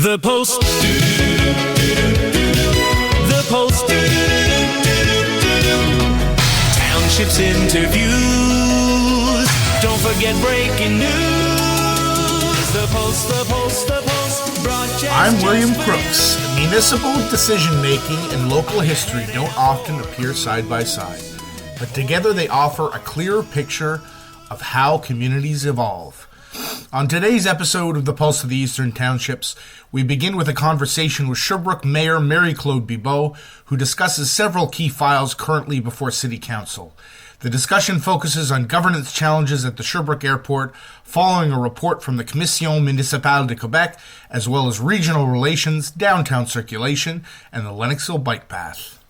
The Post. The Post. Townships interviews. Don't forget breaking news. The Post, the Post, the Post. Broadcast. I'm William Crooks. Municipal decision-making and local history don't often appear side by side, but together they offer a clearer picture of how communities evolve. On today's episode of the Pulse of the Eastern Townships, we begin with a conversation with Sherbrooke Mayor Marie-Claude Bibeau, who discusses several key files currently before City Council. The discussion focuses on governance challenges at the Sherbrooke Airport, following a report from the Commission municipale de Québec, as well as regional relations, downtown circulation, and the Lennoxville bike path.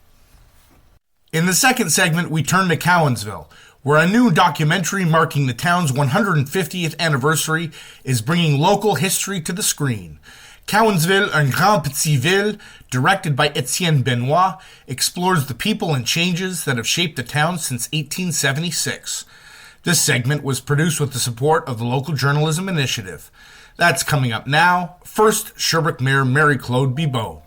In the second segment, we turn to Cowansville, where a new documentary marking the town's 150th anniversary is bringing local history to the screen. Cowansville, une grande petite ville, directed by Étienne Benoit, explores the people and changes that have shaped the town since 1876. This segment was produced with the support of the Local Journalism Initiative. That's coming up now. First, Sherbrooke Mayor Marie-Claude Bibeau.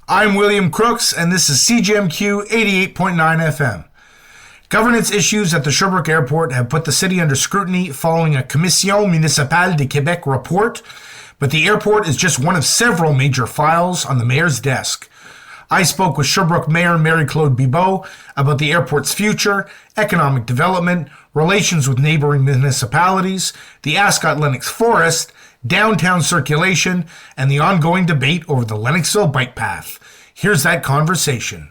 I'm William Crooks, and this is CJMQ 88.9 FM. Governance issues at the Sherbrooke Airport have put the city under scrutiny following a Commission municipale de Québec report, but the airport is just one of several major files on the mayor's desk. I spoke with Sherbrooke Mayor Marie-Claude Bibeau about the airport's future, economic development, relations with neighbouring municipalities, the Ascot-Lennox Forest, downtown circulation, and the ongoing debate over the Lennoxville bike path. Here's that conversation.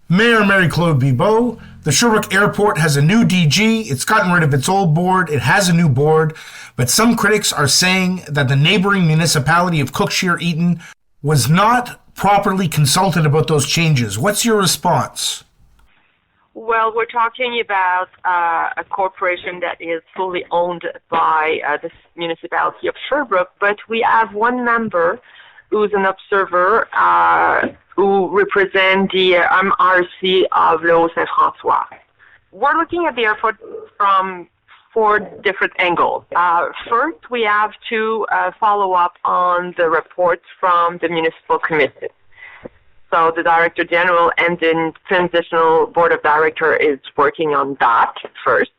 Mayor Marie-Claude Bibeau, the Sherbrooke Airport has a new DG, it's gotten rid of its old board, it has a new board, but some critics are saying that the neighbouring municipality of Cookshire-Eaton was not properly consulted about those changes. What's your response? Well, we're talking about a corporation that is fully owned by the municipality of Sherbrooke, but we have one member who's an observer who represents the MRC of Le Haut-Saint-François. We're looking at the airport from four different angles. First, we have to follow up on the reports from the municipal commission. So the Director General and the Transitional Board of Directors is working on that first.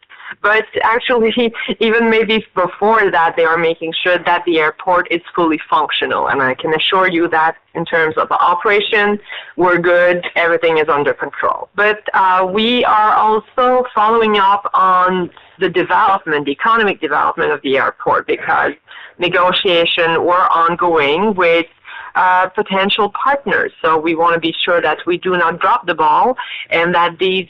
But actually, even maybe before that, they are making sure that the airport is fully functional. And I can assure you that in terms of the operation, we're good, everything is under control. But we are also following up on the development, the economic development of the airport, because negotiations were ongoing with potential partners. So we want to be sure that we do not drop the ball and that these,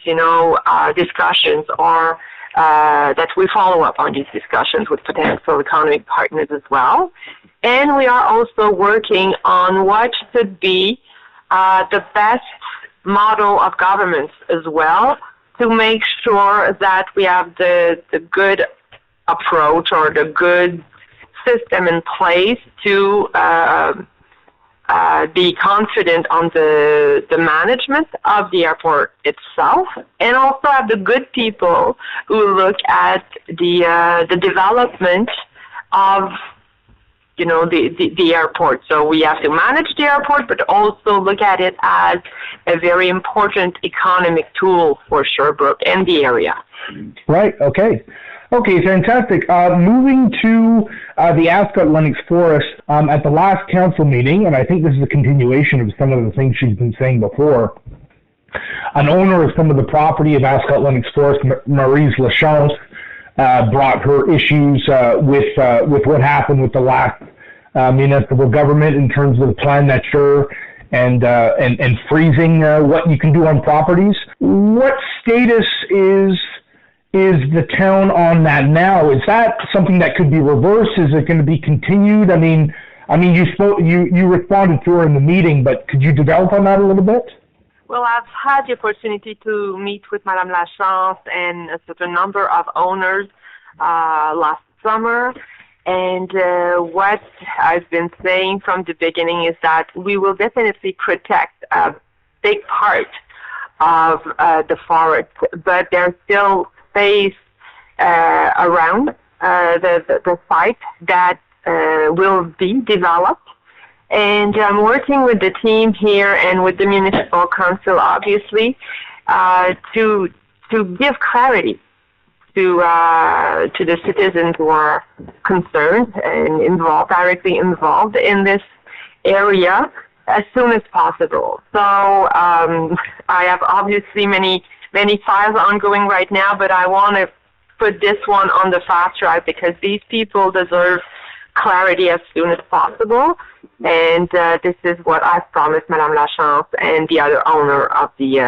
discussions are that we follow up on these discussions with potential economic partners as well. And we are also working on what should be the best model of governance as well to make sure that we have the good approach or the good system in place to be confident on the management of the airport itself, and also have the good people who look at the development of the airport. So we have to manage the airport, but also look at it as a very important economic tool for Sherbrooke and the area. Right. Okay, fantastic. Moving to the Ascot-Lennox Forest, at the last council meeting, and I think this is a continuation of some of the things she's been saying before, an owner of some of the property of Ascot-Lennox Forest, Maryse Lachance, brought her issues with what happened with the last municipal government in terms of the plan nature and freezing what you can do on properties. What status is the town on that now? Is that something that could be reversed? Is it going to be continued? I mean, you responded to her in the meeting, but could you develop on that a little bit? Well, I've had the opportunity to meet with Madame Lachance and a certain number of owners last summer, and what I've been saying from the beginning is that we will definitely protect a big part of the forest, but there's still space around the site that will be developed. And I'm working with the team here and with the municipal council, obviously, to give clarity to the citizens who are concerned and directly involved in this area as soon as possible. So I have obviously many files ongoing right now, but I want to put this one on the fast track because these people deserve clarity as soon as possible. And this is what I've promised Madame Lachance and the other owner of the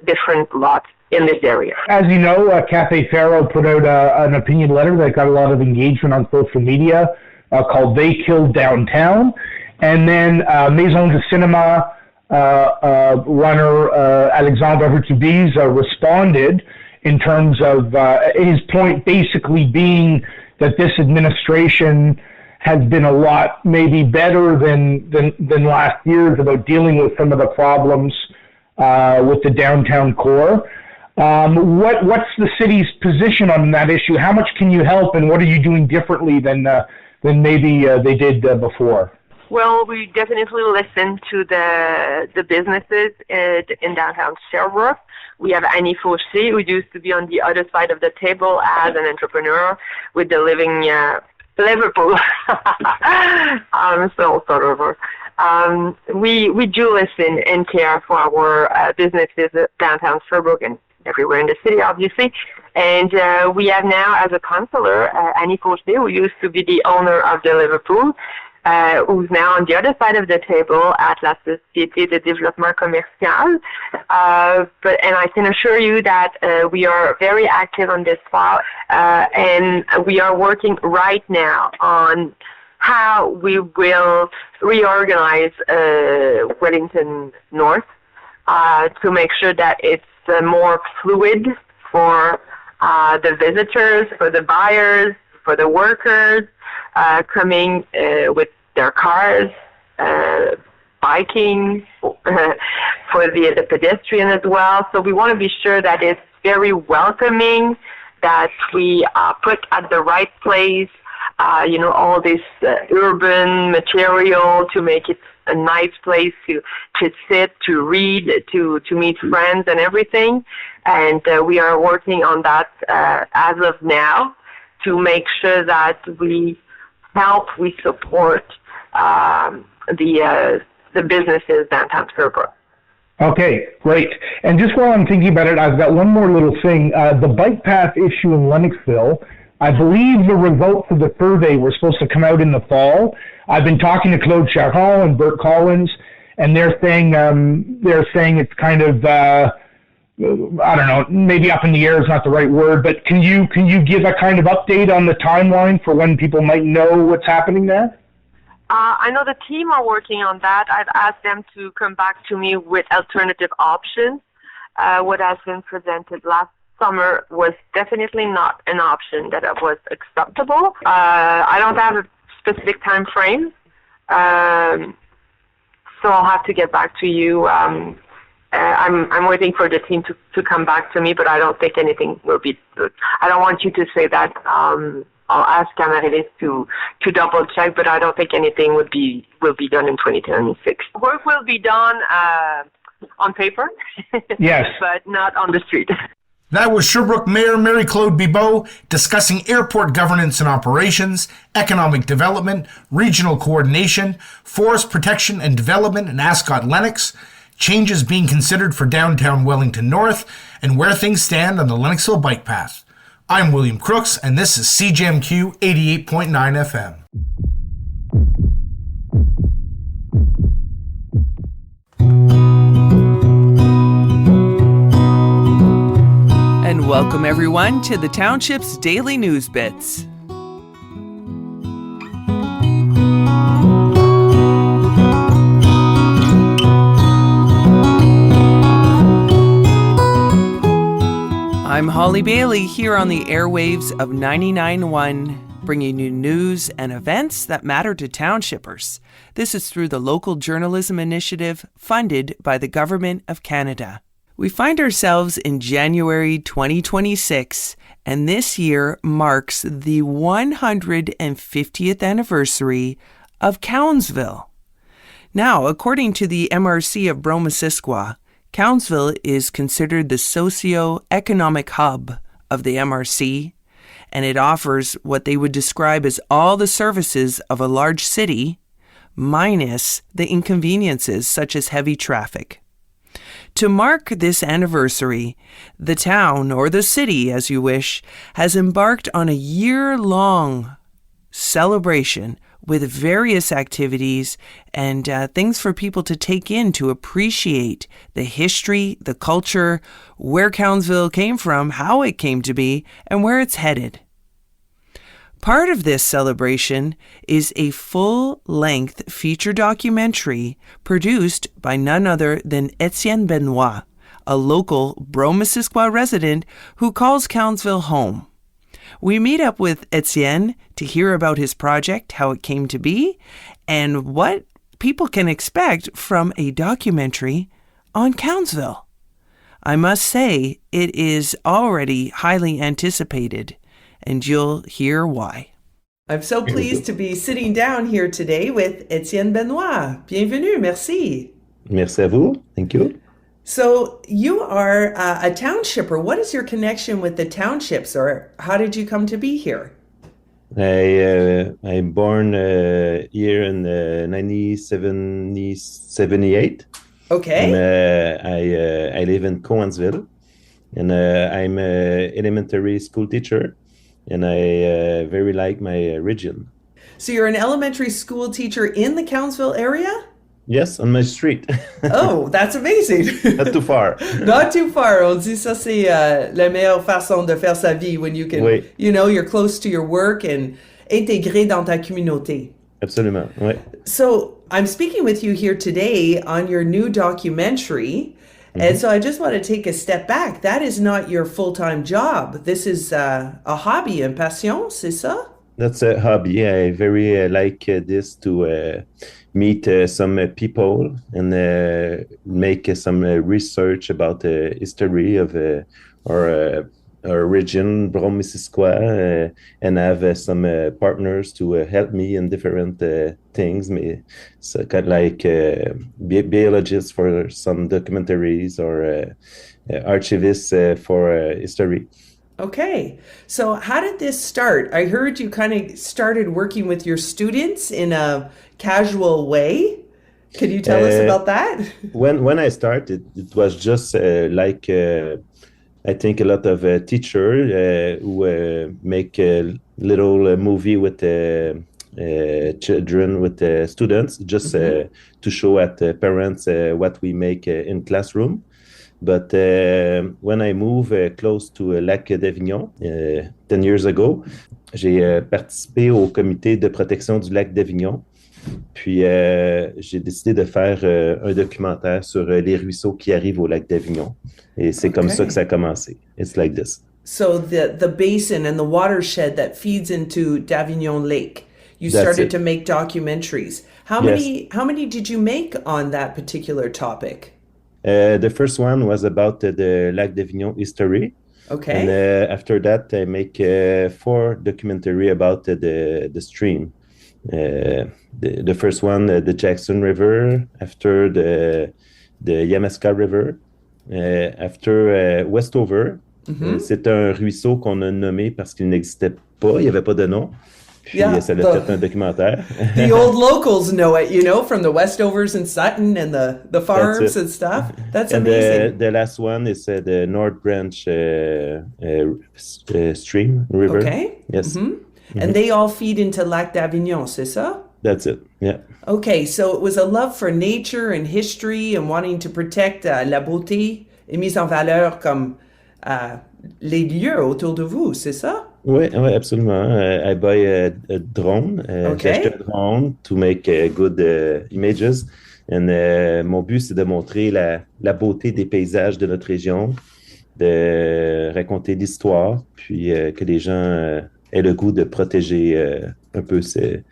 different lots in this area. As you know, Cafe Faro put out an opinion letter that got a lot of engagement on social media called They Killed Downtown. And then Maison de Cinema runner Alexandre Hurtubise responded in terms of his point basically being that this administration has been a lot maybe better than last year's about dealing with some of the problems with the downtown core. What's the city's position on that issue? How much can you help, and what are you doing differently than maybe they did before? Well, we definitely listen to the businesses in downtown Sherbrooke. We have Annie Fauché, who used to be on the other side of the table as an entrepreneur with the living Liverpool. So sort of. We do listen and care for our businesses downtown Sherbrooke and everywhere in the city, obviously. And we have now, as a councillor, Annie Fauché, who used to be the owner of the Liverpool, who's now on the other side of the table at La Société de Développement Commercial. And I can assure you that we are very active on this file, and we are working right now on how we will reorganize Wellington North to make sure that it's more fluid for the visitors, for the buyers, for the workers, coming with their cars, biking, for the pedestrian as well. So we want to be sure that it's very welcoming, that we put at the right place, all this urban material to make it a nice place to sit, to read, to meet friends and everything. And we are working on that as of now to make sure that we support the businesses downtown Sherbrooke. Okay, great. And just while I'm thinking about it, I've got one more little thing. The bike path issue in Lennoxville, I believe the results of the survey were supposed to come out in the fall. I've been talking to Claude Charon and Bert Collins, and they're saying it's kind of I don't know, maybe up in the air is not the right word, but can you give a kind of update on the timeline for when people might know what's happening there? I know the team are working on that. I've asked them to come back to me with alternative options. What has been presented last summer was definitely not an option that was acceptable. I don't have a specific time frame, so I'll have to get back to you. I'm waiting for the team to come back to me, but I don't think anything will be. I don't want you to say that. I'll ask Amaryllis to double check, but I don't think anything will be done in 2026. Work will be done on paper, yes, but not on the street. That was Sherbrooke Mayor Marie-Claude Bibeau discussing airport governance and operations, economic development, regional coordination, forest protection and development in Ascot Lennox, changes being considered for downtown Wellington North, and where things stand on the Lennoxville bike path. I'm William Crooks, and this is CJMQ 88.9 FM. And welcome everyone to the Township's Daily News Bits. I'm Holly Bailey here on the airwaves of 99.1, bringing you news and events that matter to townshippers. This is through the Local Journalism Initiative funded by the Government of Canada. We find ourselves in January 2026, and this year marks the 150th anniversary of Cowansville. Now, according to the MRC of Brome-Missisquoi, Cowansville is considered the socio-economic hub of the MRC, and it offers what they would describe as all the services of a large city, minus the inconveniences such as heavy traffic. To mark this anniversary, the town, or the city as you wish, has embarked on a year-long celebration with various activities and things for people to take in to appreciate the history, the culture, where Cowansville came from, how it came to be, and where it's headed. Part of this celebration is a full-length feature documentary produced by none other than Étienne Benoit, a local Brome-Missisquoi resident who calls Cowansville home. We meet up with Étienne to hear about his project, how it came to be, and what people can expect from a documentary on Cowansville. I must say, it is already highly anticipated, and you'll hear why. I'm so pleased to be sitting down here today with Étienne Benoit. Bienvenue, merci. Merci à vous. Thank you. So you are a townshipper. What is your connection with the townships, or how did you come to be here? I'm born here in 1978. Okay. And, I live in Cowansville, and I'm an elementary school teacher, and I very like my region. So you're an elementary school teacher in the Cowansville area? Yes, on my street. Oh, that's amazing. Not too far. Not too far. On dit ça, c'est la meilleure façon de faire sa vie when you can, Oui. you know, you're close to your work and intégré dans ta communauté. Absolument, oui. So I'm speaking with you here today on your new documentary. And so I just want to take a step back. That is not your full-time job. This is a hobby, un passion, c'est ça? That's a hobby. I very like this to meet some people and make some research about the history of our region, Brome-Missisquoi, and have some partners to help me in different things. So kind of like biologists for some documentaries or archivists for history. Okay. So how did this start? I heard you kind of started working with your students in a casual way. Could you tell us about that? When I started, it was just like I think a lot of teachers who make a little movie with children, with students, just to show at parents what we make in classroom. But when I moved close to Lac d'Avignon 10 years ago, j'ai participé au comité de protection du lac d'Avignon. Puis j'ai décidé de faire un documentaire sur les ruisseaux qui arrivent au lac d'Avignon. Et c'est comme ça que ça a commencé. It's like this. So the basin and the watershed that feeds into d'Avignon Lake, you started to make documentaries. How many did you make on that particular topic? The first one was about the Lac d'Avignon history. Okay. And after that, I make 4 documentary about the stream. The first one, the Jackson River, after the Yamaska River, after Westover. C'est un ruisseau qu'on a nommé parce qu'il n'existait pas, il n'y avait pas de nom. Puis ça l'a fait un documentaire. The old locals know it, you know, from the Westovers and Sutton and the farms and stuff. That's amazing. And the last one is the North Branch stream, river. Okay. Yes. And they all feed into Lac d'Avignon, c'est ça? That's it, yeah. Okay, so it was a love for nature and history and wanting to protect la beauté et mise en valeur comme les lieux autour de vous, c'est ça? Oui, absolument. I buy a drone. J'ai acheté un drone to make good images. And mon but, c'est de montrer la beauté des paysages de notre région, de raconter l'histoire, puis que les gens aient le goût de protéger un peu ces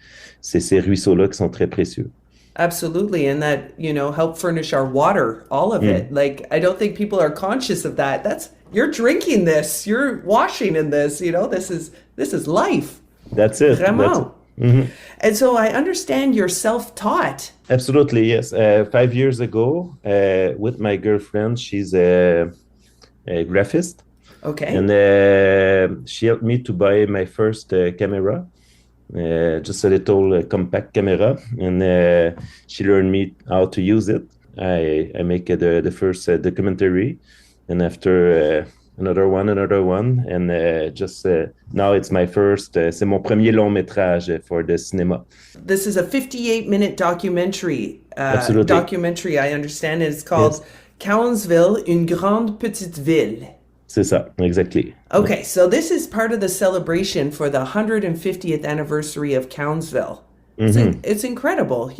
ruisseaux-là qui sont très précieux. Absolutely. And that, help furnish our water, all of it. Like, I don't think people are conscious of that. You're drinking this, you're washing in this, this is life. That's it. Vraiment. And so I understand you're self-taught. Absolutely, yes. 5 years ago, with my girlfriend, she's a graphist. Okay. And she helped me to buy my first camera, just a little compact camera. And she learned me how to use it. I make the first documentary. And after another one, and just now it's my first, c'est mon premier long métrage for the cinema. This is a 58-minute documentary. Absolutely. Documentary, I understand. It's called Cowansville, une grande petite ville. C'est ça, exactly. Okay, so this is part of the celebration for the 150th anniversary of Cowansville. It's incredible,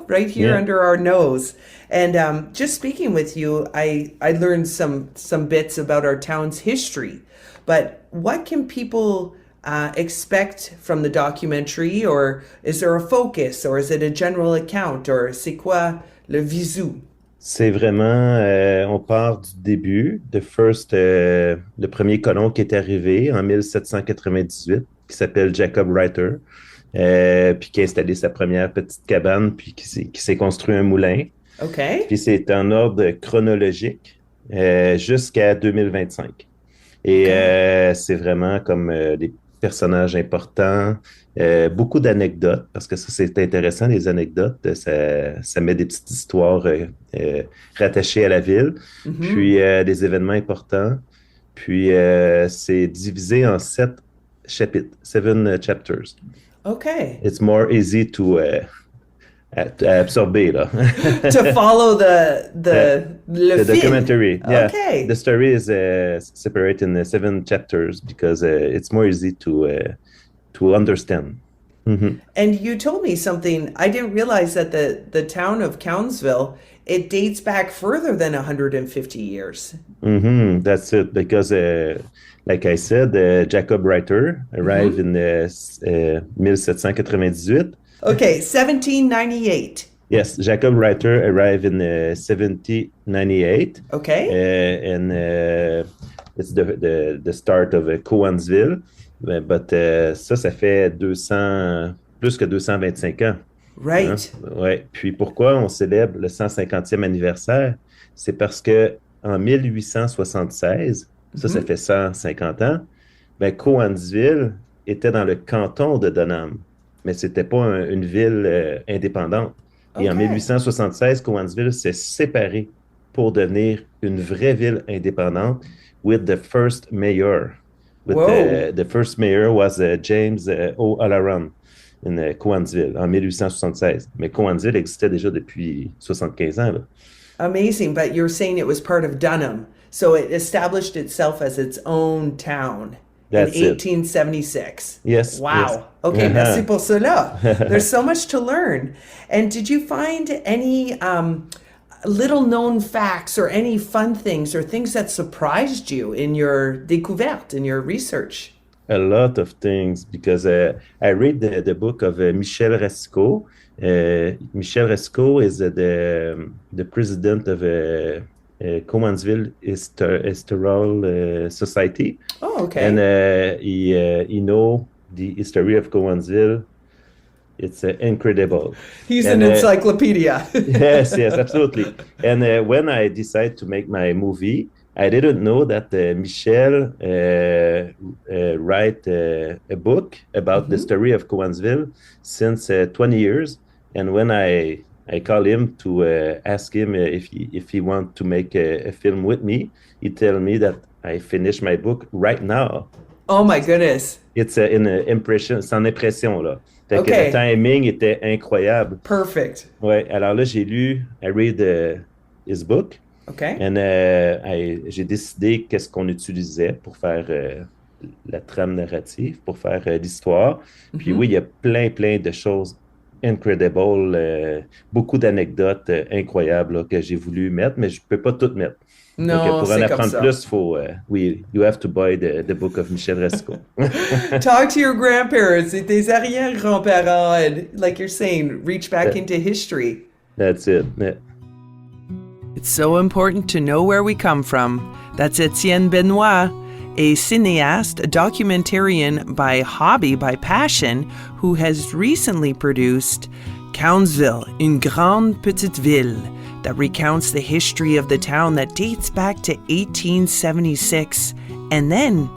right here under our nose. And just speaking with you, I learned some bits about our town's history. But what can people expect from the documentary? Or is there a focus? Or is it a general account? Or c'est quoi le visu? C'est vraiment, on part du début, le premier colon qui est arrivé en 1798, qui s'appelle Jacob Reiter, puis qui a installé sa première petite cabane, puis qui s'est construit un moulin. OK. Puis c'est en ordre chronologique jusqu'à 2025. Et c'est vraiment comme des personnages importants, beaucoup d'anecdotes, parce que ça, c'est intéressant, les anecdotes, ça met des petites histoires rattachées à la ville, puis des événements importants. Puis c'est divisé en 7 chapitres, 7 chapters. OK. It's more easy to absorber, là. To follow the documentary. Yeah. Okay. The story is separated in 7 chapters because it's more easy to understand. And you told me something. I didn't realize that the town of Cowansville, it dates back further than 150 years. That's it. Because, like I said, Jacob Reiter arrived in 1798. Okay, 1798. Yes, Jacob Reiter arrived in 1798. Okay. And it's the start of Cowansville. But ça fait plus que 225 ans. Right. Hein? Ouais. Puis pourquoi on célèbre le 150e anniversaire? C'est parce que en 1876, ça fait 150 ans, Cowansville était dans le canton de Dunham, mais c'était pas une ville indépendante. Et en 1876, Cowansville s'est séparée pour devenir une vraie ville indépendante with the first mayor. The first mayor was James O'Halloran in Cowansville en 1876. Mais Cowansville existait déjà depuis 75 ans. Là. Amazing, but you're saying it was part of Dunham. So it established itself as its own town That's in 1876. Yes. Wow. Yes. Okay, merci pour cela. There's so much to learn. And did you find any little known facts or any fun things or things that surprised you in your découverte, in your research? A lot of things, because I read the book of Michel Rascot. Michel Rascot is the president of Cowansville Historical Society. Oh, okay. And he know the history of Cowansville. It's incredible. He's an encyclopedia. Yes, absolutely. And when I decided to make my movie, I didn't know that Michel write a book about the story of Cowansville since 20 years. And when I called him to ask him if he want to make a film with me, he tell me that I finished my book right now. Oh my goodness. It's in impression, sans impression là. Fait que le timing était incroyable. Perfect. Ouais, alors là I read his book. Okay. And j'ai décidé qu'est-ce qu'on utilisait pour faire la trame narrative, pour faire l'histoire. Puis oui, il y a plein de choses incredible, beaucoup d'anecdotes incroyables là, que j'ai voulu mettre, mais je peux pas toutes mettre. Non, donc, pour en apprendre ça. plus, you have to buy the book of Michel Rascot. Talk to your grandparents, tes arrière-grands-parents, and like you're saying, reach back into history. That's it. Yeah. It's so important to know where we come from. That's Étienne Benoit, a cineast, a documentarian by hobby, by passion, who has recently produced Cowansville, une grande, petite ville, that recounts the history of the town that dates back to 1876 and then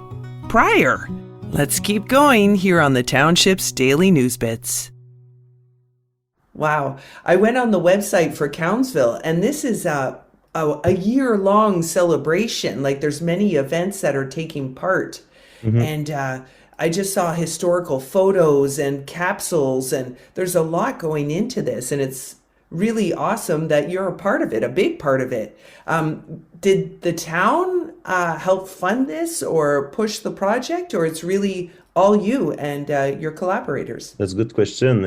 prior. Let's keep going here on the Township's Daily News Bits. Wow. I went on the website for Cowansville, and this is a year-long celebration. Like, there's many events that are taking part. And I just saw historical photos and capsules, and there's a lot going into this, and it's really awesome that you're a part of it, a big part of it. Did the town help fund this or push the project, or it's really all you and your collaborators? That's a good question.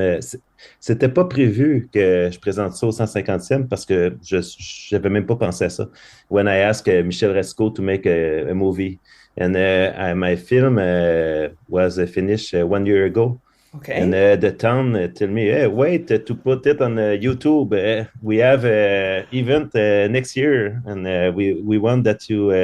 C'était pas prévu que je présente ça au 150e parce que j'avais même pas pensé à ça. When I asked Michel Resco to make a movie, and my film was finished 1 year ago. Okay. And the town tell me, hey, wait to put it on YouTube. We have an event next year, and we want that you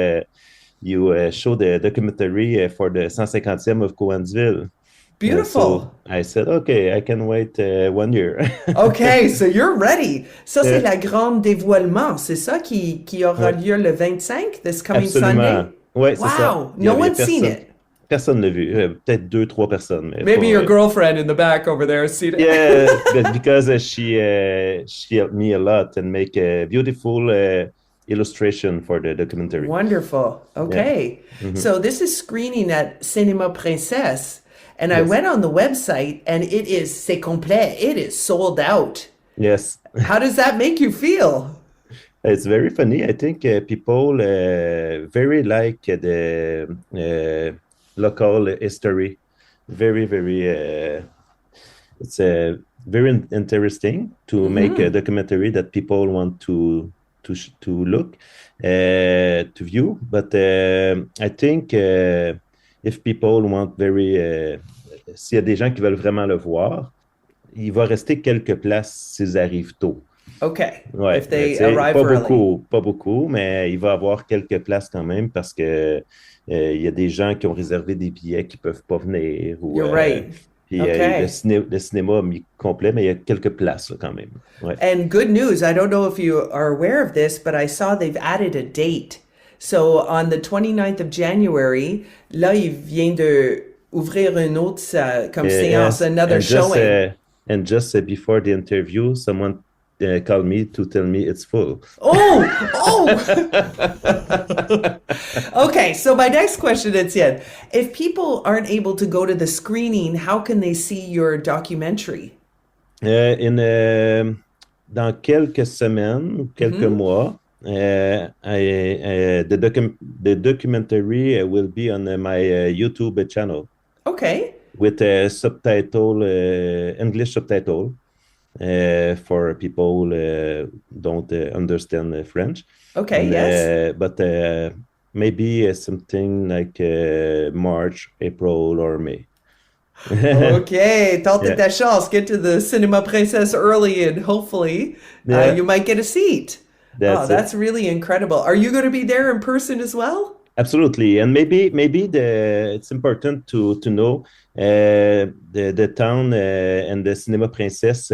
show the documentary for the 150e of Cowansville. Beautiful. So I said, okay, I can wait 1 year. Okay, so you're ready. Ça, c'est la grande dévoilement. C'est ça qui aura lieu le 25, this coming Sunday? Oui, c'est ça. Wow, no one's seen it. Personne l'a vu. Peut-être 2-3 personnes. Mais maybe your girlfriend in the back over there has seen it. Yeah, because she helped me a lot and make a beautiful illustration for the documentary. Wonderful. Okay. Yeah. Mm-hmm. So this is screening at Cinéma Princesse. And I went on the website, and c'est complet. It is sold out. Yes. How does that make you feel? It's very funny. I think people very like the local history. Very, very. It's very interesting to make a documentary that people want to look, to view. But I think if people want very, s'il y a des gens qui veulent vraiment le voir, il va rester quelques places s'ils arrivent tôt. Okay. Ouais, if they arrive early. Pas beaucoup, mais il va y avoir quelques places quand même parce que il y a des gens qui ont réservé des billets qui peuvent pas venir. You're right. Puis okay. le cinéma a mis complet, mais il y a quelques places là, quand même. Ouais. And good news, I don't know if you are aware of this, but I saw they've added a date. So on the 29th of January, là, il vient de ouvrir une autre séance, another showing. And just before the interview, someone called me to tell me it's full. Oh! Okay, so my next question, Étienne, if people aren't able to go to the screening, how can they see your documentary? Dans quelques semaines, quelques mois, the documentary will be on my YouTube channel. Okay. With a subtitle, English subtitle. For people who don't understand French. Okay, yes. But maybe something like March, April, or May. Okay, tente ta chance. Get to the Cinéma Princesse early, and hopefully you might get a seat. That's really incredible. Are you going to be there in person as well? Absolutely, and maybe it's important to know the town and the Cinéma Princesse.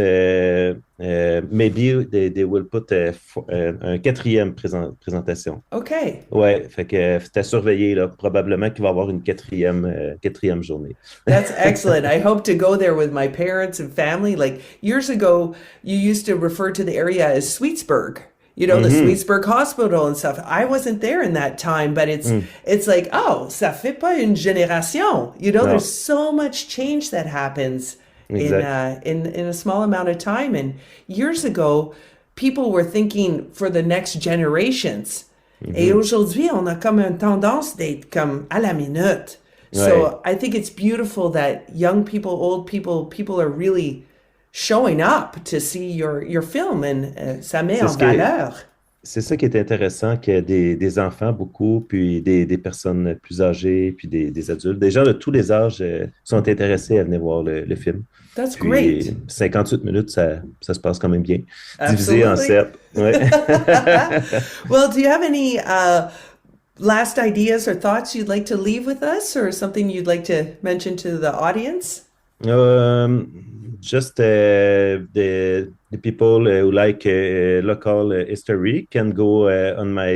Maybe they will put un quatrième présentation. Okay. Ouais, fait que c'est à surveiller là. Probablement qu'il va y avoir une quatrième journée. That's excellent. I hope to go there with my parents and family. Like years ago, you used to refer to the area as Sweetsburg. You know, the Sweetsburg Hospital and stuff. I wasn't there in that time, but it's like, oh, ça fait pas une génération. You know, there's so much change that happens in a small amount of time. And years ago, people were thinking for the next generations. Et aujourd'hui, on a comme une tendance d'être comme à la minute. So I think it's beautiful that young people, old people are really showing up to see your film, and ça met en valeur. c'est ça qui est intéressant, qu'il y a des enfants beaucoup, puis des personnes plus âgées, puis des adultes. Des gens de tous les âges sont intéressés à venir voir le film. That's Puis great. 58 minutes, ça se passe quand même bien. Divisé en Absolutely. 7. Ouais. Well, do you have any last ideas or thoughts you'd like to leave with us, or something you'd like to mention to the audience? Just the people who like local history can go on my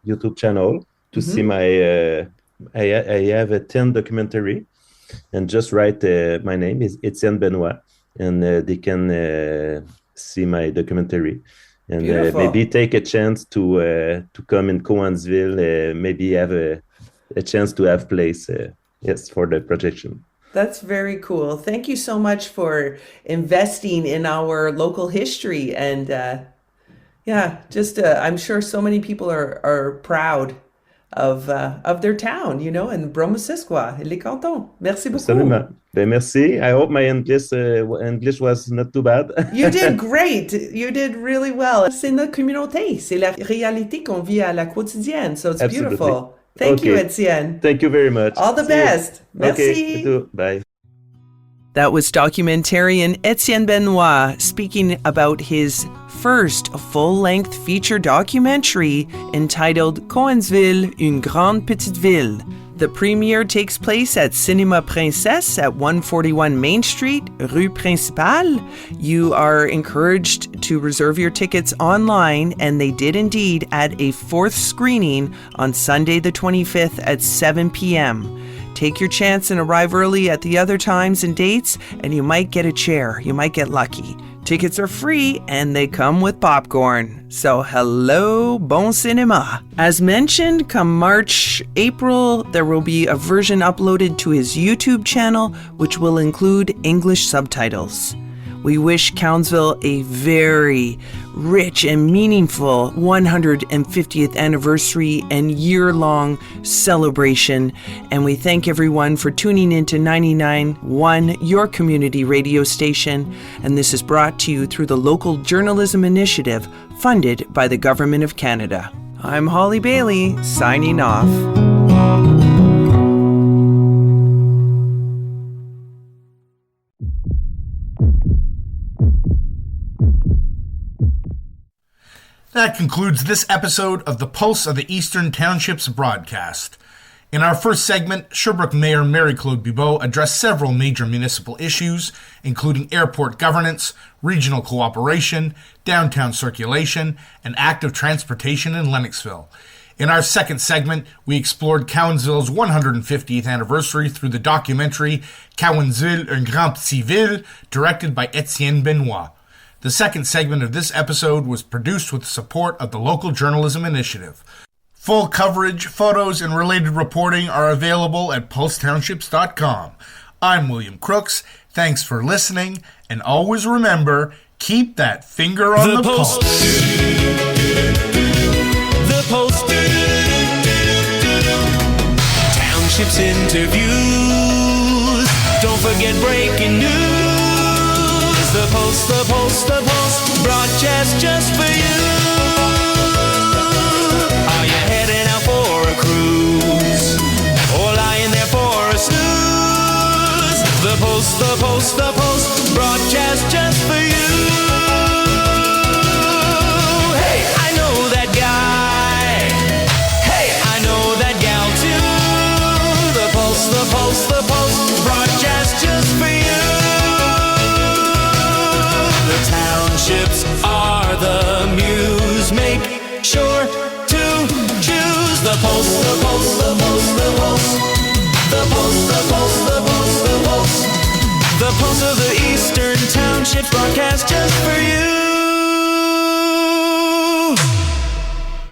YouTube channel to see my. I have a 10 documentary, and just write my name is Étienne Benoit, and they can see my documentary, and maybe take a chance to come in Cowansville. Maybe have a chance to have place. Yes, for the projection. That's very cool. Thank you so much for investing in our local history. And I'm sure so many people are proud of their town, and Bromissisquoi, les cantons. Merci beaucoup. Absolument. Ben, merci. I hope my English was not too bad. You did great. You did really well. C'est notre communauté. C'est la réalité qu'on vit à la quotidienne. So it's Absolutely. beautiful. Thank you, Étienne. Thank you very much. All the See you. best. Merci. Okay, you too. Bye. That was documentarian Étienne Benoit speaking about his first full-length feature documentary entitled Cowansville, une grande petite ville. The premiere takes place at Cinéma Princesse at 141 Main Street, Rue Principale. You are encouraged to reserve your tickets online, and they did indeed add a fourth screening on Sunday the 25th at 7 p.m. Take your chance and arrive early at the other times and dates, and you might get a chair. You might get lucky. Tickets are free and they come with popcorn. So hello, bon cinéma. As mentioned, come March, April, there will be a version uploaded to his YouTube channel, which will include English subtitles. We wish Cowansville a very rich and meaningful 150th anniversary and year-long celebration. And we thank everyone for tuning into 99.1, your community radio station. And this is brought to you through the Local Journalism Initiative, funded by the Government of Canada. I'm Holly Bailey, signing off. That concludes this episode of the Pulse of the Eastern Townships broadcast. In our first segment, Sherbrooke Mayor Marie-Claude Bibeau addressed several major municipal issues, including airport governance, regional cooperation, downtown circulation, and active transportation in Lennoxville. In our second segment, we explored Cowansville's 150th anniversary through the documentary Cowansville, une grande petite ville, directed by Étienne Benoit. The second segment of this episode was produced with the support of the Local Journalism Initiative. Full coverage, photos, and related reporting are available at pulsetownships.com. I'm William Crooks. Thanks for listening, and always remember, keep that finger on the pulse. The Post. Townships interviews. Don't forget breaking news. The Post, the Post, the Post, broadcast just for you. Are you heading out for a cruise? Or lying there for a snooze? The Post, the Post, the Post, broadcast just for you. Hey, I know that guy. Hey, I know that gal too. The Post, the Post, the Post, broadcast just for you. The townships are the muse. Make sure to choose the Post, the Post, the Post, the Post, the Post, the Post, the Post, the Post, the Post of the Eastern Townships broadcast just for you.